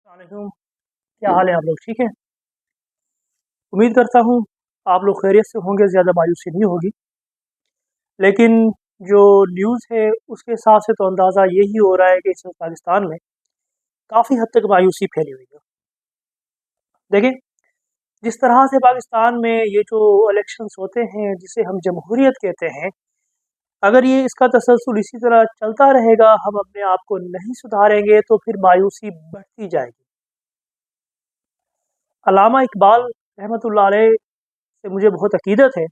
वालेकुम। क्या हाल है आप लोग? ठीक है। उम्मीद करता हूँ आप लोग खैरियत से होंगे, ज़्यादा मायूसी नहीं होगी। लेकिन जो न्यूज़ है उसके हिसाब से तो अंदाज़ा यही हो रहा है कि इस वक्त पाकिस्तान में काफ़ी हद तक मायूसी फैली हुई है। देखिए, जिस तरह से पाकिस्तान में ये जो इलेक्शंस होते हैं जिसे हम जमहूरियत कहते हैं, अगर ये इसका तसलसल इसी तरह चलता रहेगा, हम अपने आप को नहीं सुधारेंगे तो फिर मायूसी बढ़ती जाएगी। अल्लामा इकबाल रहमतुल्लाह अलैह से मुझे बहुत अकीदत है।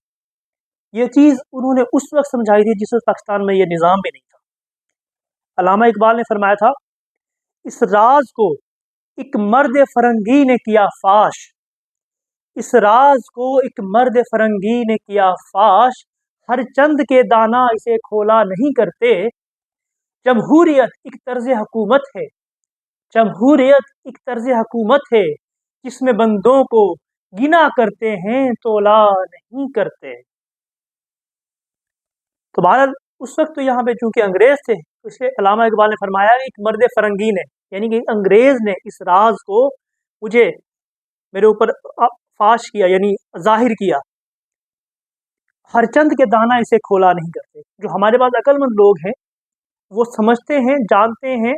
ये चीज़ उन्होंने उस वक़्त समझाई थी जिस वक़्त पाकिस्तान में ये निज़ाम भी नहीं था। अल्लामा इकबाल ने फरमाया था, इस राज को एक मर्द फ़रंगी ने किया फ़ाश, इस राज को एक मर्द फ़रंगी ने किया फ़ाश, हर चंद के दाना इसे खोला नहीं करते। जमहूरियत एक तर्ज़ हुकूमत है, जमहूरियत एक तर्ज़ हुकूमत है, जिसमें बंदों को गिना करते हैं तोला नहीं करते। तो बहरहाल उस वक्त तो यहाँ पे चूंकि अंग्रेज थे, तो इसलिए अल्लामा इकबाल ने फरमाया एक मर्द फ़रंगी ने, यानी कि अंग्रेज ने इस राज को मुझे मेरे ऊपर फाश किया, यानी जाहिर किया। हर चंद के दाना इसे खोला नहीं करते। जो हमारे पास अक्लमंद लोग हैं वो समझते हैं, जानते हैं,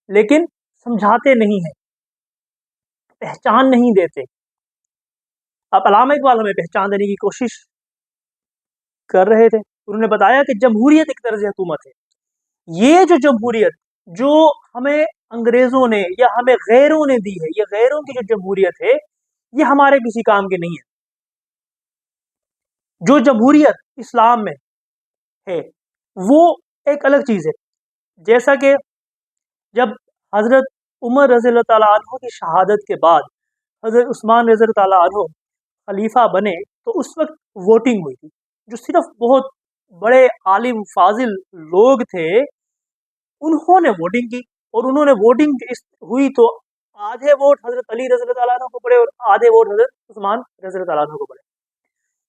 लेकिन समझाते नहीं हैं, पहचान नहीं देते। अब अल्लामा इकबाल हमें पहचान देने की कोशिश कर रहे थे। उन्होंने बताया कि जमहूरियत एक तर्ज हुकूमत है। ये जो जमहूरियत जो हमें अंग्रेजों ने या हमें गैरों ने दी है, ये गैरों की जो जमहूरियत है, ये हमारे किसी काम की नहीं है। जो जमहूरियत इस्लाम में है वो एक अलग चीज़ है। जैसा कि जब हज़रत उमर रज़ी अल्लाह ताला अन्हु की शहादत के बाद हज़रत उस्मान रज़ी अल्लाह ताला अन्हु खलीफा बने, तो उस वक्त वोटिंग हुई थी। जो सिर्फ बहुत बड़े आलिम फाजिल लोग थे उन्होंने वोटिंग की, और उन्होंने वोटिंग हुई तो आधे वोट हज़रत अली रज़ी अल्लाह ताला अन्हु को पड़े और आधे वोट हज़रत उस्मान रज़ी अल्लाह ताला अन्हु को पड़े।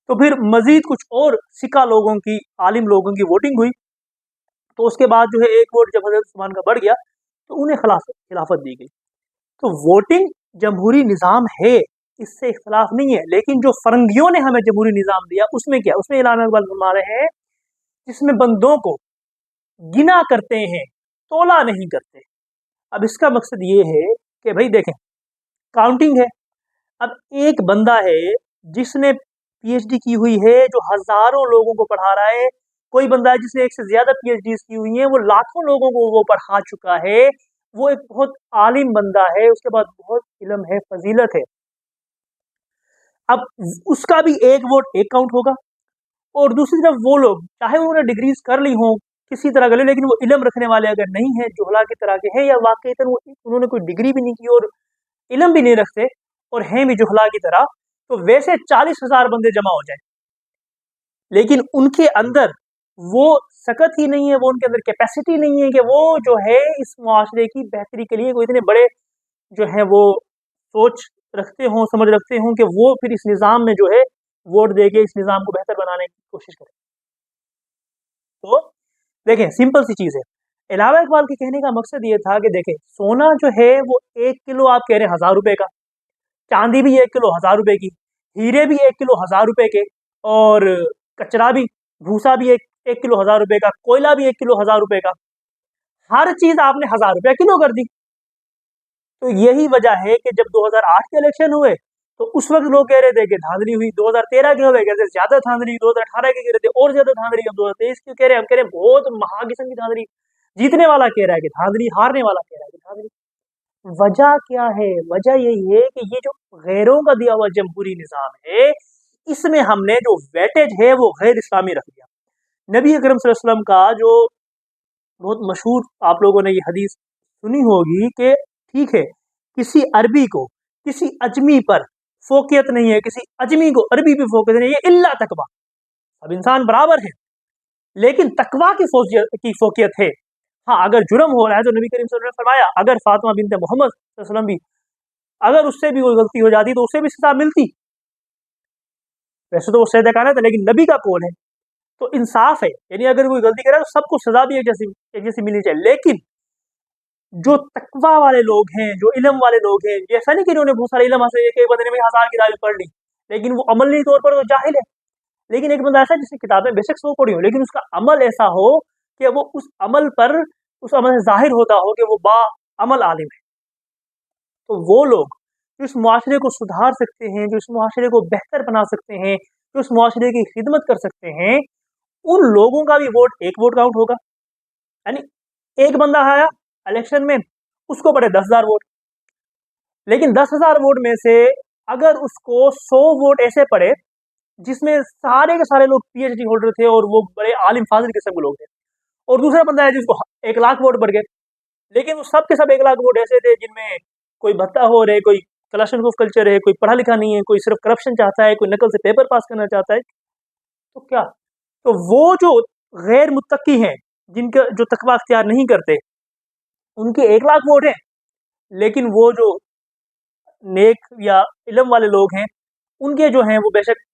तो फिर मजीद कुछ और सिक्का लोगों की, आलिम लोगों की वोटिंग हुई, तो उसके बाद जो है एक वोट जब हज़रत उस्मान का बढ़ गया तो उन्हें खिलाफत दी गई। तो वोटिंग जमहूरी निज़ाम है, इससे इख्तलाफ नहीं है। लेकिन जो फरंगियों ने हमें जमहूरी निज़ाम दिया उसमें क्या, उसमें अल्लामा इकबाल फरमा रहे हैं जिसमें बंदों को गिना करते हैं तोला नहीं करते। अब इसका मकसद ये है कि भाई देखें, काउंटिंग है। अब एक बंदा है जिसने पीएचडी की हुई है, जो हजारों लोगों को पढ़ा रहा है। कोई बंदा है जिसने एक से ज्यादा पीएचडी की हुई है, वो लाखों लोगों को वो पढ़ा चुका है, वो एक बहुत आलिम बंदा है, उसके पास बहुत इल्म है, फजीलत है। अब उसका भी एक वोट एक काउंट होगा, और दूसरी तरफ वो लोग चाहे उन्होंने डिग्रीज कर ली हो किसी तरह कर ली, लेकिन वो इल्म रखने वाले अगर नहीं है, जोहला की तरह के हैं, या वाकई उन्होंने कोई डिग्री भी नहीं की और इल्म भी नहीं रखते और हैं भी जोहला की तरह, तो वैसे 40,000 बंदे जमा हो जाए, लेकिन उनके अंदर वो सकत ही नहीं है, वो उनके अंदर कैपेसिटी नहीं है कि वो जो है इस मुआशरे की बेहतरी के लिए कोई इतने बड़े जो है वो सोच रखते हों, समझ रखते हों कि वो फिर इस निज़ाम में जो है वोट दे के इस निज़ाम को बेहतर बनाने की कोशिश करें। तो देखें, सिंपल सी चीज़ है। अल्लामा इकबाल के कहने का मकसद ये था कि देखें, सोना जो है वो 1 किलो आप कह रहे हैं 1,000 रुपए का, चांदी भी 1 किलो 1,000 रुपए की, हीरे भी 1 किलो 1,000 रुपए के, और कचरा भी, भूसा भी एक किलो 1,000 रुपए का, कोयला भी 1 किलो 1,000 रुपए का, हर चीज आपने 1,000 रुपया किलो कर दी। तो यही वजह है कि जब 2008 के इलेक्शन हुए तो उस वक्त लोग कह रहे थे कि धांधली हुई, 2013 के हुए कहते ज्यादा धांधली, 2018 के कह रहे थे और ज्यादा धांधली, अब 2023 की कह रहे हैं, हम कह रहे हैं बहुत महाकिस्म की धांधली। जीतने वाला कह रहा है कि धांधली, हारने वाला कह रहा है कि धांधली। वजह क्या है? वजह यही है कि ये जो गैरों का दिया हुआ जमहूरी निज़ाम है, इसमें हमने जो वेटेज है वो गैर इस्लामी रख दिया। नबी अकरम सल्लल्लाहु अलैहि वसल्लम का जो बहुत मशहूर, आप लोगों ने ये हदीस सुनी होगी कि ठीक है, किसी अरबी को किसी अजमी पर फोकियत नहीं है, किसी अजमी को अरबी पे फोकियत नहीं है, इल्ला तकवा। सब इंसान बराबर है, लेकिन तकवा की फोकियत है। हाँ, अगर जुर्म हो रहा है तो नबी करीम सल्लल्लाहु अलैहि वसल्लम ने फरमाया अगर फातिमा बिनते मोहम्मद सल्लल्लाहु अलैहि वसल्लम भी, अगर उससे भी कोई गलती हो जाती तो उससे भी सजा मिलती। वैसे तो वो सैयद कायनात है, लेकिन नबी का कौल है तो इंसाफ है, यानी अगर कोई गलती करे तो सबको सजा भी एक जैसी मिलनी चाहिए। लेकिन जो तकवा वाले लोग हैं, जो इल्म वाले लोग हैं, जैसा नहीं कि इन्होंने बहुत सारे इल्म हासिल, एक बंदे ने भी 1000 किताबें पढ़ ली, लेकिन वो अमली तौर पर तो जाहिल है। लेकिन एक बंदा ऐसा है जिसने किताबें बेशक 100 पढ़ी हो, लेकिन उसका अमल ऐसा हो कि वो उस अमल से जाहिर होता हो कि वो बा अमल आलिम है। तो वो लोग जो इस मुआशरे को सुधार सकते हैं, जो इस मुआशरे को बेहतर बना सकते हैं, जो इस मुआशरे की खिदमत कर सकते हैं, उन लोगों का भी वोट एक वोट काउंट होगा। यानी एक बंदा आया इलेक्शन में, उसको पड़े 10,000 वोट, लेकिन 10,000 वोट में से अगर उसको 100 वोट ऐसे पड़े जिसमें सारे के सारे लोग पीएचडी होल्डर थे और वो बड़े आलिम फाजिल किस्म के लोग थे, और दूसरा बंदा है जिसको 1,00,000 वोट बढ़ गए, लेकिन वो सब के सब 1,00,000 वोट ऐसे थे जिनमें कोई भत्ता हो रहे, कोई क्लैशनकोफ कल्चर है, कोई पढ़ा लिखा नहीं है, कोई सिर्फ करप्शन चाहता है, कोई नकल से पेपर पास करना चाहता है। तो क्या, तो वो जो गैर मुत्तकी हैं, जिनका जो तकवा अख्तियार नहीं करते, उनके 1,00,000 वोट हैं, लेकिन वो जो नेक या इल्म वाले लोग हैं, उनके जो हैं वो बेशक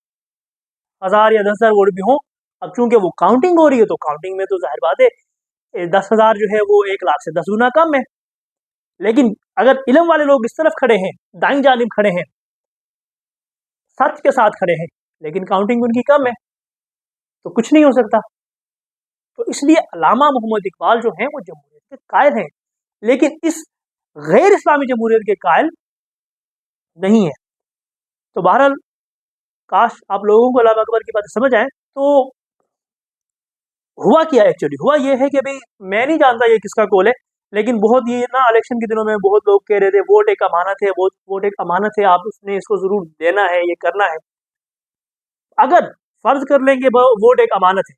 1,000 या 10,000 वोट भी हों। अब चूंकि वो काउंटिंग हो रही है, तो काउंटिंग में तो जाहिर बात है 10,000 जो है वो 1,00,000 से 10 गुना कम है। लेकिन अगर इल्म वाले लोग इस तरफ खड़े हैं, दाईं जानिब खड़े हैं, सच के साथ खड़े हैं, लेकिन काउंटिंग उनकी कम है, तो कुछ नहीं हो सकता। तो इसलिए अल्लामा मोहम्मद इकबाल जो हैं वो जमहूरियत के कायल हैं, लेकिन इस गैर इस्लामी जमहूरियत के कायल नहीं है। तो बहरहाल काश आप लोगों को अल्लामा अकबर की बात समझ आए। तो हुआ क्या एक्चुअली, हुआ ये है कि भाई मैं नहीं जानता ये किसका कॉल है, लेकिन बहुत ये ना इलेक्शन के दिनों में बहुत लोग कह रहे थे वोट एक अमानत है, वोट एक अमानत है, आप उसने इसको जरूर देना है, ये करना है। अगर फर्ज कर लेंगे वोट एक अमानत है,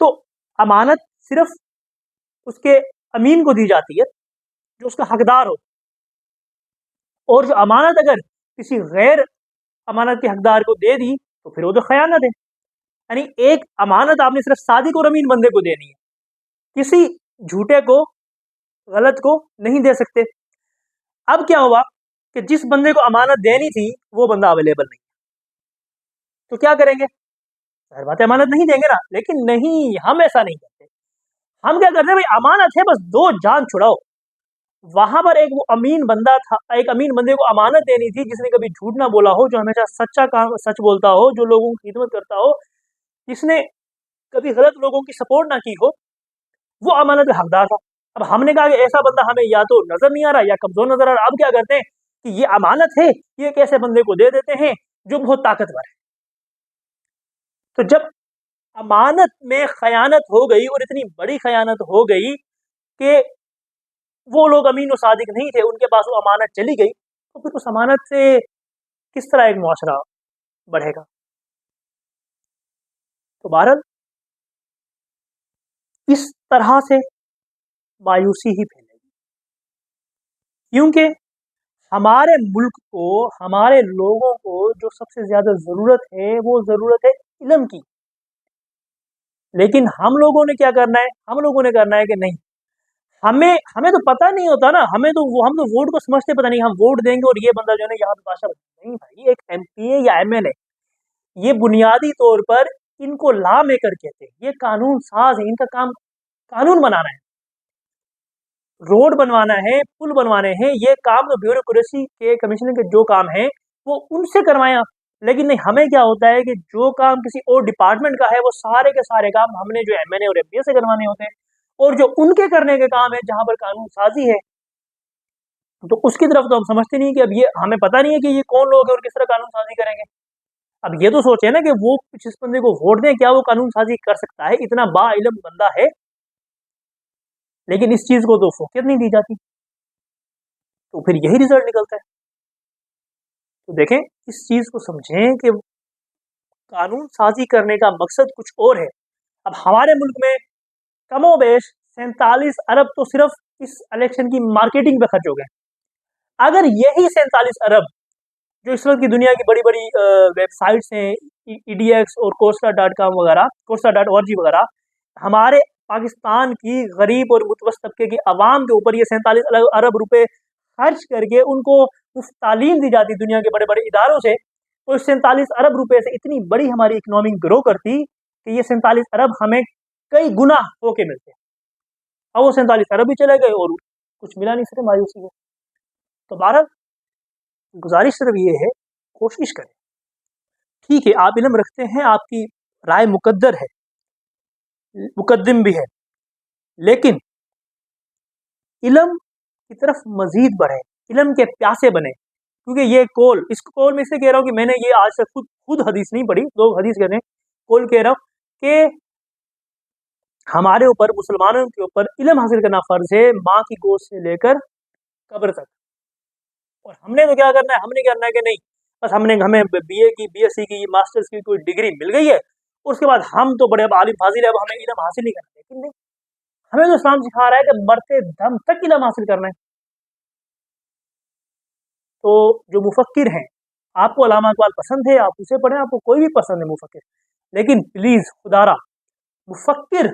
तो अमानत सिर्फ उसके अमीन को दी जाती है जो उसका हकदार हो, और जो अमानत अगर किसी गैर अमानत के हकदार को दे दी तो फिर वो तो खयानत है। यानी एक अमानत आपने सिर्फ सादिक और अमीन बंदे को देनी है, किसी झूठे को, गलत को नहीं दे सकते। अब क्या हुआ कि जिस बंदे को अमानत देनी थी वो बंदा अवेलेबल नहीं, तो क्या करेंगे, हर बात अमानत नहीं देंगे ना। लेकिन नहीं, हम ऐसा नहीं करते। हम क्या करते हैं, भाई अमानत है, बस दो जान छुड़ाओ। वहां पर एक वो अमीन बंदा था, एक अमीन बंदे को अमानत देनी थी जिसने कभी झूठ ना बोला हो, जो हमेशा सच्चा काम सच बोलता हो, जो लोगों की खिदमत करता हो, जिसने कभी गलत लोगों की सपोर्ट ना की हो, वो अमानत का हकदार था। अब हमने कहा कि ऐसा बंदा हमें या तो नजर नहीं आ रहा या कमजोर नजर आ रहा। अब क्या करते हैं कि ये अमानत है, ये एक ऐसे बंदे को दे देते हैं जो बहुत ताकतवर है। तो जब अमानत में खयानत हो गई, और इतनी बड़ी खयानत हो गई कि वो लोग अमीन और सादिक नहीं थे, उनके पास वो अमानत चली गई, तो फिर उस अमानत से किस तरह एक मुआशरा बढ़ेगा। तो बहरहाल इस तरह से मायूसी ही फैलेगी, क्योंकि हमारे मुल्क को, हमारे लोगों को जो सबसे ज्यादा जरूरत है वो जरूरत है इल्म की। लेकिन हम लोगों ने क्या करना है, हम लोगों ने करना है कि नहीं, हमें हमें तो पता नहीं होता ना, हम तो वोट को समझते, पता नहीं हम वोट देंगे और ये बंदा जो है ना यहाँ पे भाषा नहीं। भाई एक एमपीए या एमएलए, ये बुनियादी तौर पर इनको लॉ मेकर कहते हैं, ये कानून साज है, इनका काम कानून बनाना है, रोड बनवाना है, पुल बनवाने हैं। ये काम तो ब्यूरोक्रेसी के, कमिश्नर के जो काम है वो उनसे करवाएं आप। लेकिन नहीं, हमें क्या होता है कि जो काम किसी और डिपार्टमेंट का है वो सारे के सारे काम हमने जो एमएनए और एमपीए से करवाने होते हैं, और जो उनके करने के काम है जहां पर कानून साजी है, तो उसकी तरफ तो हम समझते नहीं कि अब ये हमें पता नहीं है कि ये कौन लोग हैं और किस तरह कानून साजी करेंगे। अब ये तो सोचे ना कि वो जिस बंदे को वोट दें, क्या वो कानून साजी कर सकता है, इतना बाइल्म बंदा है, लेकिन इस चीज को तो फोकियत नहीं दी जाती, तो फिर यही रिजल्ट निकलता है। तो देखें, इस चीज को समझें कि कानून साजी करने का मकसद कुछ और है। अब हमारे मुल्क में कमोबेश 47 अरब तो सिर्फ इस इलेक्शन की मार्केटिंग पे खर्च हो गए। अगर यही 47 अरब जो इस वक्त की दुनिया की बड़ी बड़ी वेबसाइट्स हैं, ईडीएक्स और कोस्टा.com वगैरह, कोस्टा.org वगैरह, हमारे पाकिस्तान की गरीब और मुतवस्सित तबके की आवाम के ऊपर ये 47 अरब रुपए खर्च करके उनको मुफ्त तालीम दी जाती दुनिया के बड़े बड़े इदारों से, तो इस 47 अरब रुपए से इतनी बड़ी हमारी इकोनॉमी ग्रो करती कि ये 47 अरब हमें कई गुना होके मिलते। अब वो 47 अरब भी चले गए और कुछ मिला नहीं, सिर्फ मायूसी है। तो बहरहाल गुजारिश सिर्फ ये है, कोशिश करें, ठीक है आप इल्म रखते हैं, आपकी राय मुकद्दर है, मुकद्दम भी है, लेकिन इल्म की तरफ मजीद बढ़े, इल्म के प्यासे बने। क्योंकि ये कौल, इस कौल में से कह रहा हूँ कि मैंने ये आज तक खुद हदीस नहीं पढ़ी, लोग हदीस कहते हैं, कौल कह रहा हूँ कि हमारे ऊपर, मुसलमानों के ऊपर इल्म हासिल करना फर्ज है, माँ की गोद से लेकर कब्र तक। और हमने तो क्या करना है, हमने करना है कि नहीं बस हमें बीए की, बीएससी की, मास्टर्स की कोई डिग्री मिल गई है, उसके बाद हम तो बड़े आलिम फाजिल है, अब हमें इल्म हासिल नहीं करना। लेकिन नहीं, हमें तो इस्लाम सिखा रहा है कि मरते दम तक इल्म हासिल करना है। तो जो मुफक्किर हैं, आपको अल्लामा इकबाल पसंद है, आप उसे पढ़ें, आपको कोई भी पसंद है मुफक्किर, लेकिन प्लीज खुदारा मुफक्किर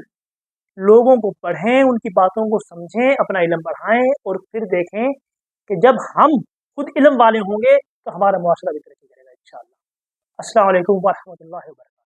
लोगों को पढ़ें, उनकी बातों को समझें, अपना इल्म बढ़ाएं, और फिर देखें कि जब हम खुद इल्म वाले होंगे तो हमारा मुआशरा भी तरक्की करेगा इंशाअल्लाह। अस्सलाम वालेकुम व रहमतुल्लाहि व बरकातहू।